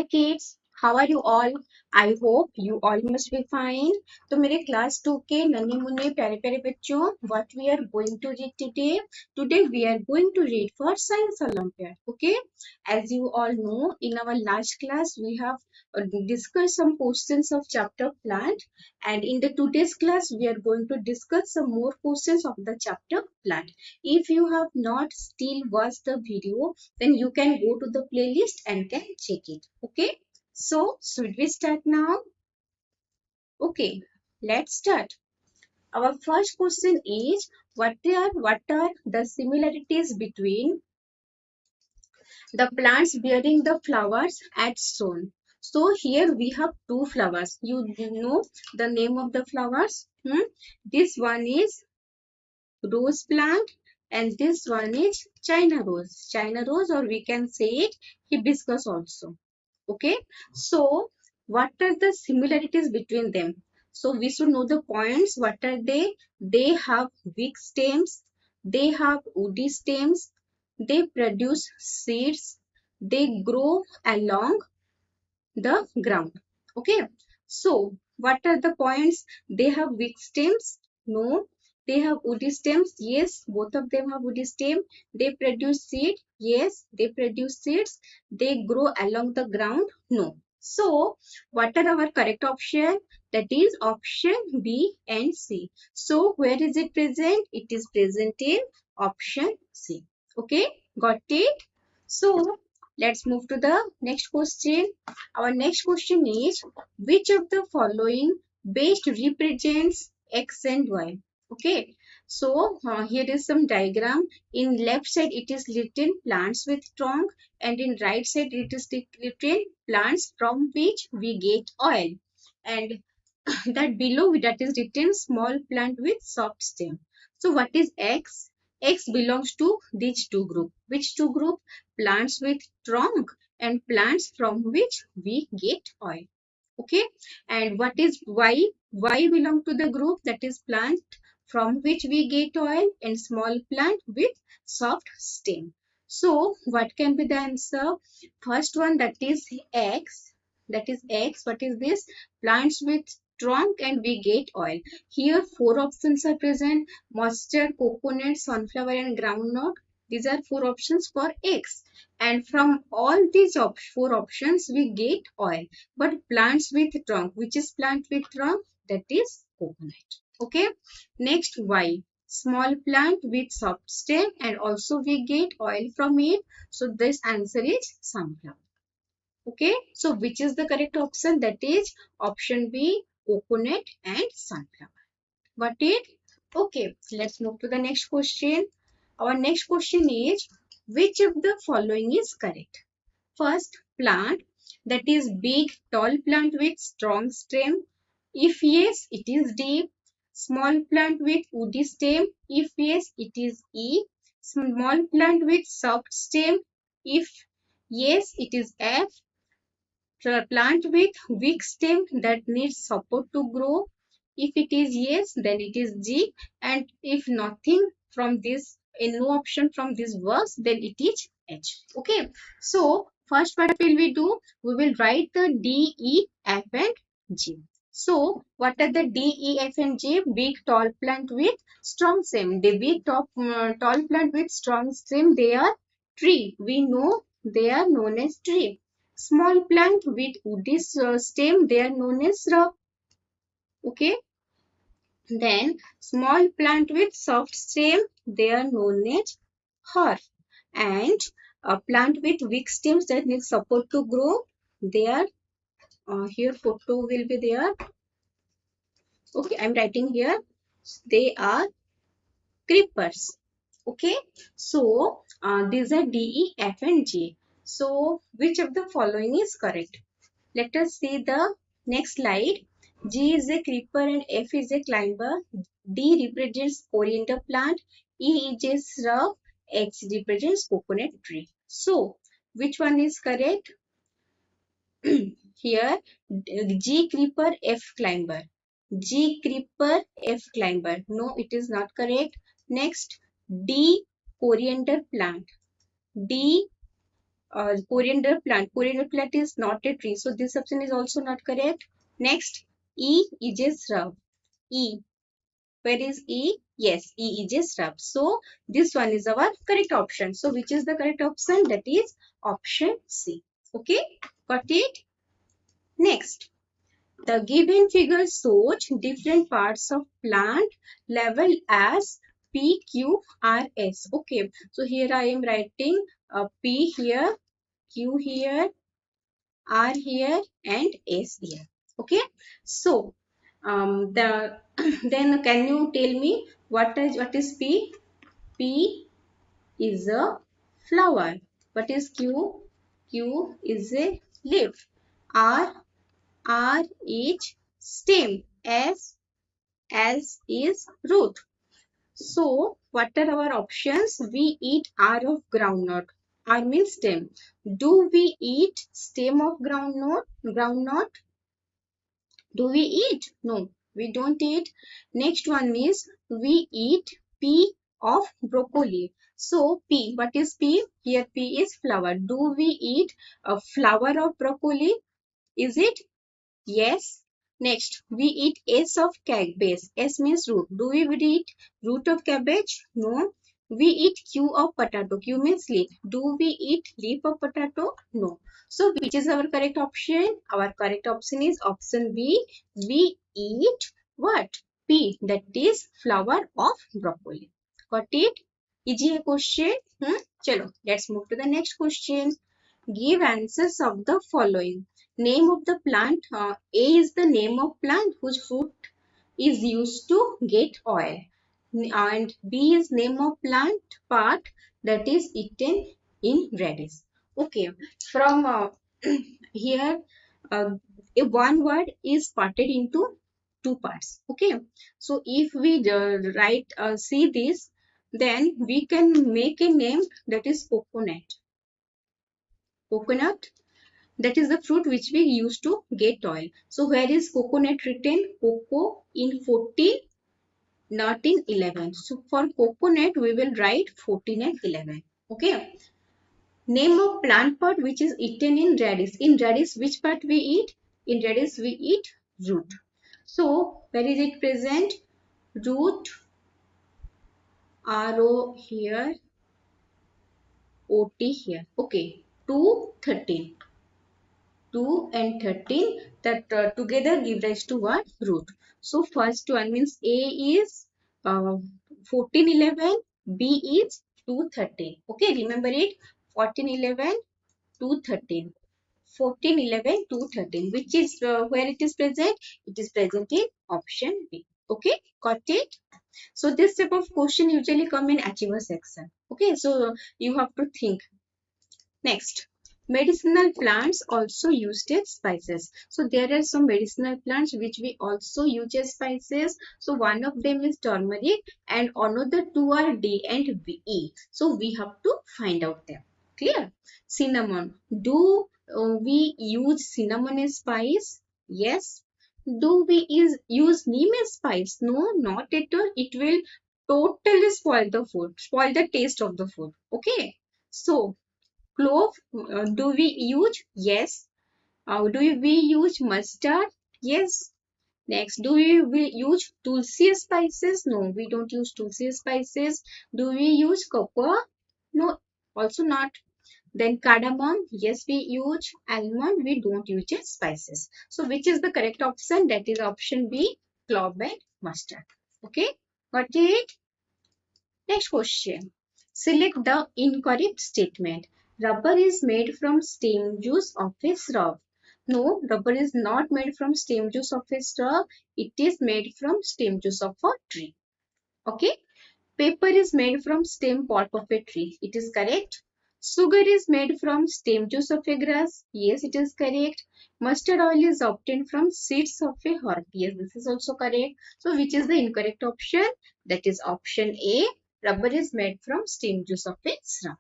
kids, how are you all? I hope you all must be fine. तो मेरे class 2 के नन्हे मुन्ने प्यारे प्यारे बच्चों, what we are going to read today? Today we are going to read for Science Olympiad. Okay? As you all know, in our last class we have discussed some questions of chapter plant, and in the today's class we are going to discuss some more questions of the chapter plant. If you have not still watched the video, then you can go to the playlist and can check it. Okay, so should we start now? Okay, let's start. Our first question is, what are the similarities between the plants bearing the flowers as shown? So here we have two flowers. You know the name of the flowers? This one is rose plant and this one is China rose, or we can say it hibiscus also. Okay, so what are the similarities between them? So we should know the points. What are they? They have weak stems, they have woody stems, they produce seeds, they grow along the ground. Okay, so what are the points? They have weak stems? No. They have woody stems? Yes, both of them have woody stem. They produce seed? Yes, they produce seeds. They grow along the ground? No. So what are our correct option? That is option B and C. So where is it present? It is present in option C. Okay, got it? So let's move to the next question. Our next question is, which of the following best represents X and Y? Okay, so here is some diagram. In left side it is written plants with trunk, and in right side it is written plants from which we get oil, and that below that is written small plant with soft stem. So what is X? X belongs to these two group. Which two group? Plants with trunk and plants from which we get oil. Okay, and what is Y? Y belong to the group that is plant from which we get oil and small plant with soft stem. So what can be the answer? First one, that is X. That is X. What is this? Plants with trunk and we get oil. Here four options are present: mustard, coconut, sunflower and groundnut. These are four options for X, and from all these four options we get oil. But plants with trunk, which is plant with trunk? That is coconut. Okay, next Y, small plant with soft stem and also we get oil from it. So this answer is sunflower. Okay, so which is the correct option? That is option B, coconut and sunflower. Got it? Okay, let's move to the next question. Our next question is, which of the following is correct? First, plant, that is big tall plant with strong stem. If yes, it is D. Small plant with woody stem. If yes, it is E. Small plant with soft stem. If yes, it is F. Plant with weak stem that needs support to grow. If it is yes, then it is G. And if nothing from this, no option from this works, then it is H. Okay. So first what will we do? We will write the D, E, F and G. So what are the D, E, F and G? Big tall plant with strong stem. The big tall plant with strong stem, they are tree. We know they are known as tree. Small plant with woody stem, they are known as shrub. Okay. Then small plant with soft stem, they are known as herb. And a plant with weak stems that need support to grow, they are here photo will be there. Okay, I'm writing here. They are creepers. Okay, so these are D, E, F and G. So which of the following is correct? Let us see the next slide. G is a creeper and F is a climber. D represents coriander plant. E is a shrub. H represents coconut tree. So which one is correct? Here G creeper, F climber. G creeper, F climber. No, it is not correct. Next, D coriander plant. D coriander plant. Coriander plant is not a tree, so this option is also not correct. Next, E is a shrub. E. Where is E? Yes, E is a shrub. So this one is our correct option. So which is the correct option? That is option C. Okay, got it? Next, the given figure shows different parts of plant level as P, Q, R, S. Okay, so here I am writing P here, Q here, R here, and S here. Okay, so the then can you tell me what is P? P is a flower. What is Q? Q is a leaf. R is stem. S is root. So what are our options? We eat R of groundnut. R means stem. Do we eat stem of groundnut? Groundnut? Do we eat? No, we don't eat. Next one is we eat pea of broccoli. So P, what is P? Here P is flower. Do we eat a flower of broccoli? Is it? Yes. Next, we eat S of cabbage. S means root. Do we eat root of cabbage? No. We eat Q of potato. Q means leaf. Do we eat leaf of potato? No. So, which is our correct option? Our correct option is option B. We eat what? P. That is flower of broccoli. Got it? Easy a question? Chalo, let's move to the next question. Give answers of the following. Name of the plant. A is the name of plant whose fruit is used to get oil. And B is name of plant part that is eaten in radish. Okay, from here, one word is parted into two parts. Okay, so if we see this, then we can make a name that is coconut. Coconut, that is the fruit which we use to get oil. So where is coconut written? Coco in 14, not in 11. So for coconut we will write 14 and 11. Okay. Name of plant part which is eaten in radish. In radish which part we eat? In radish we eat root. So where is it present? Root, RO here, OT here. Okay. 2, 13. 2 and 13 that together give rise to what? Root. So first one means A is 14, 11, B is 2, 13. Okay, remember it? 14, 11, 2, 13. 14, 11, 2, 13. Which is where it is present? It is present in option B. Okay, got it? So this type of question usually come in achiever section. Okay, so you have to think. Next, medicinal plants also used as spices. So there are some medicinal plants which we also use as spices. So one of them is turmeric and another two are D and E. So we have to find out them. Clear? Cinnamon. Do we use cinnamon as spice? Yes. Do we use neem as spice? No, not at all. It will totally spoil the food, spoil the taste of the food. Okay. So clove, do we use? Yes. Do we use mustard? Yes. Next, do we use tulsi spices? No, we don't use tulsi spices. Do we use copper? No, also not. Then cardamom, yes, we use. Almond, we don't use as spices. So which is the correct option? That is option B, clove and mustard. Okay, got it? Next question. Select the incorrect statement. Rubber is made from stem juice of a shrub. No, rubber is not made from stem juice of a shrub. It is made from stem juice of a tree. Okay. Paper is made from stem pulp of a tree. It is correct. Sugar is made from stem juice of a grass. Yes, it is correct. Mustard oil is obtained from seeds of a herb. Yes, this is also correct. So, which is the incorrect option? That is option A. Rubber is made from stem juice of a shrub.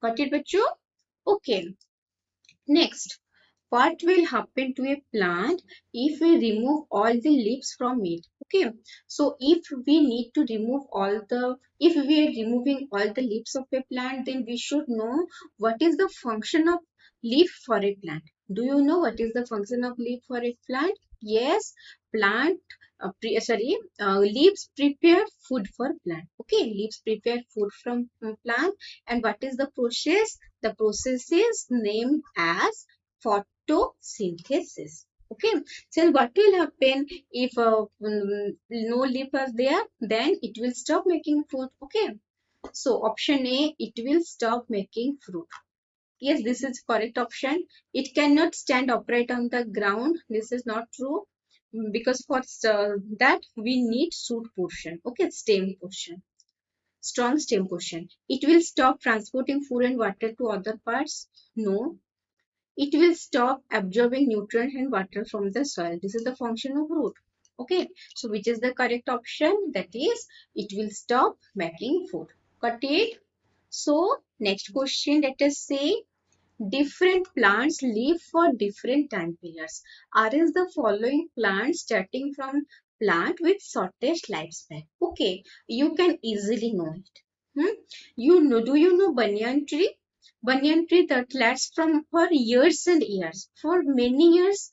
Got it, bachcho? Okay. Next, what will happen to a plant if we remove all the leaves from it? Okay, so if we need to remove if we are removing all the leaves of a plant, then we should know what is the function of leaf for a plant. Do you know what is the function of leaf for a plant? Yes, plant leaves prepare food for plant. Okay, leaves prepare food from plant. And what is the process? The process is named as photosynthesis. Okay, so what will happen if no leaf are there? Then it will stop making food. Okay, so option A, it will stop making fruit. Yes, this is correct option. It cannot stand upright on the ground. This is not true, because for that we need shoot portion. Okay, stem portion, strong stem portion. It will stop transporting food and water to other parts. No, it will stop absorbing nutrient and water from the soil. This is the function of root. Okay, so which is the correct option? That is, it will stop making food. Got it? So next question, let us say different plants live for different time periods. Arrange the following plants starting from plant with shortest lifespan. Okay, you can easily know it. You know, do you know banyan tree? Banyan tree that lasts from for years and years. For many years,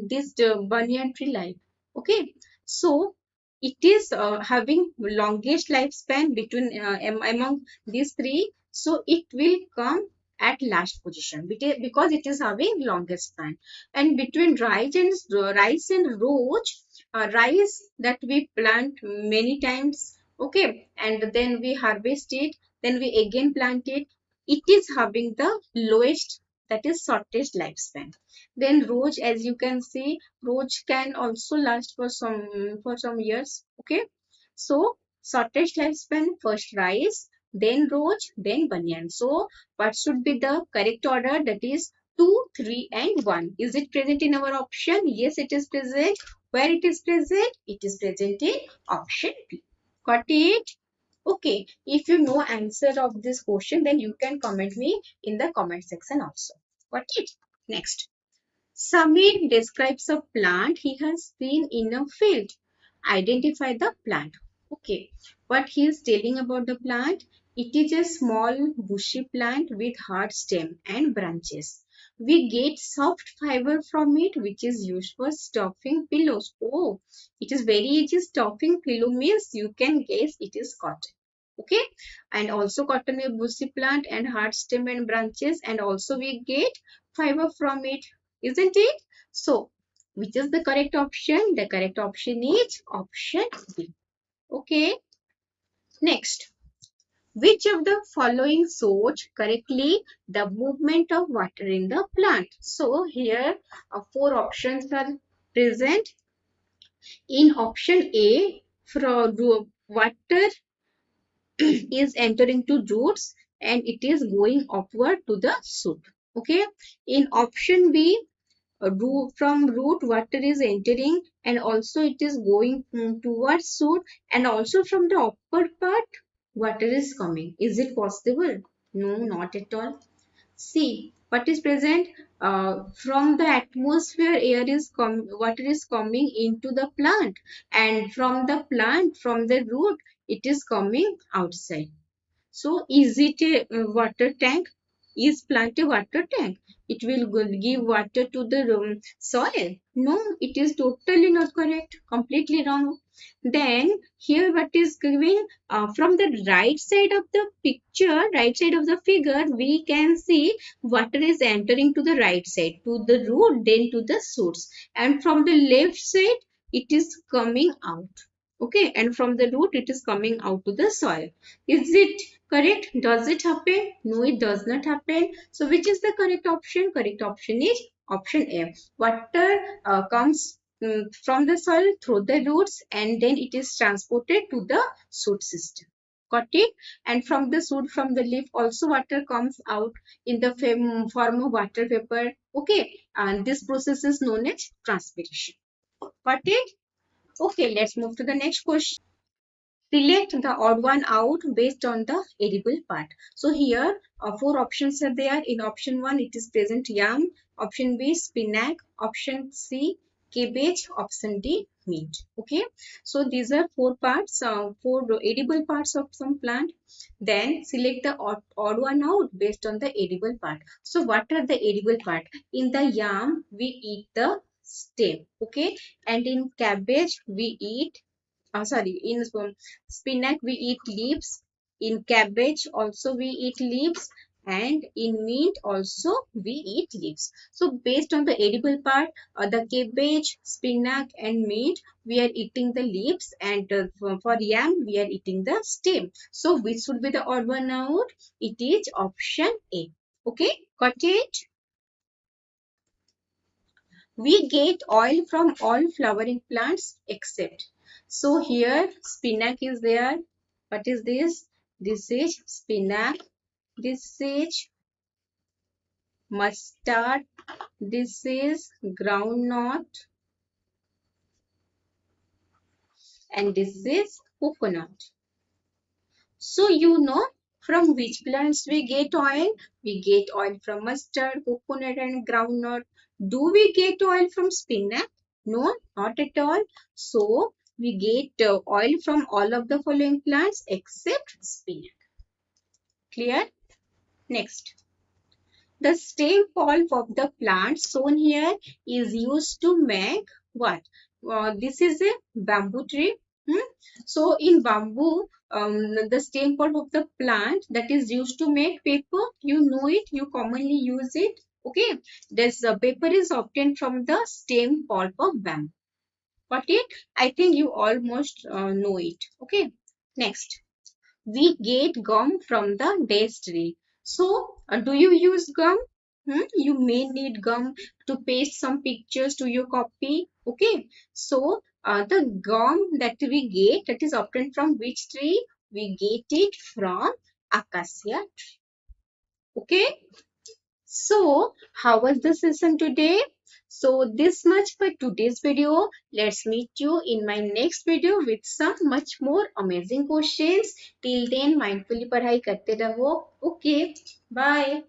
this banyan tree life. Okay, so it is having longest lifespan between among these three. So it will come at last position because it is having longest span. And between rice and rose, rice that we plant many times, okay, and then we harvest it, then we again plant it, it is having the lowest, that is shortest lifespan. Then rose, as you can see, rose can also last for some years. Okay, so shortest lifespan, first rice, then rose, then banyan. So what should be the correct order? That is 2, 3 and 1. Is it present in our option? Yes, it is present. Where it is present? It is present in option B. Got it? Okay. If you know answer of this question, then you can comment me in the comment section also. Got it? Next. Samir describes a plant he has seen in a field. Identify the plant. Okay, what he is telling about the plant? It is a small bushy plant with hard stem and branches. We get soft fiber from it, which is used for stuffing pillows. Oh, it is very easy. Stuffing pillow means you can guess it is cotton. Okay, and also cotton is bushy plant and hard stem and branches, and also we get fiber from it, isn't it? So which is the correct option? The correct option is option B. Okay, next. Which of the following shows correctly the movement of water in the plant? So here four options are present. In option A, from water is entering to roots and it is going upward to the shoot. Okay. In option B, from root water is entering and also it is going towards shoot, and also from the upper part water is coming. Is it possible? No, not at all. See what is present, from the atmosphere air is water is coming into the plant, and from the plant, from the root, it is coming outside. So is it a water tank? Is plant a water tank? It will give water to the soil? No, it is totally not correct. Completely wrong. Then here what is giving, from the right side of the picture, right side of the figure, we can see water is entering to the right side, to the root, then to the shoots, and from the left side it is coming out. Okay, and from the root it is coming out to the soil. Is it correct? Does it happen? No, it does not happen. So which is the correct option? Correct option is option A. Water comes from the soil through the roots and then it is transported to the shoot system. Got it? And from the shoot, from the leaf also water comes out in the form of water vapor. Okay, and this process is known as transpiration. Got it? Okay, let's move to the next question. Select the odd one out based on the edible part. So here four options are there. In option 1 it is present yam, option B spinach, option C cabbage, option D, meat. Okay, so these are four parts, four edible parts of some plant. Then select the odd one out based on the edible part. So what are the edible part? In the yam, we eat the stem. Okay, and in cabbage, we eat sorry, in spinach we eat leaves, in cabbage also we eat leaves, and in mint also we eat leaves. So based on the edible part, the cabbage, spinach and mint, we are eating the leaves, and for yam we are eating the stem. So which should be the odd one out? It is option A. Okay, got it? We get oil from all flowering plants except. So here spinach is there. What is this? This is spinach. This is mustard. This is groundnut. And this is coconut. So you know from which plants we get oil? We get oil from mustard, coconut and groundnut. Do we get oil from spinach? No, not at all. So we get oil from all of the following plants except spinach. Clear? Next. The stem pulp of the plant shown here is used to make what? This is a bamboo tree. So in bamboo, the stem pulp of the plant that is used to make paper, you know it, you commonly use it. Okay, this paper is obtained from the stem pulp of bamboo. Got it? I think you almost know it. Okay, next. We get gum from the dates tree. So, do you use gum? You may need gum to paste some pictures to your copy. Okay. So, the gum that we get, that is obtained from which tree? We get it from acacia tree. Okay. So, how was the session today? So, this much for today's video. Let's meet you in my next video with some much more amazing questions. Till then, mindfully पढ़ाई करते रहो. Okay, bye.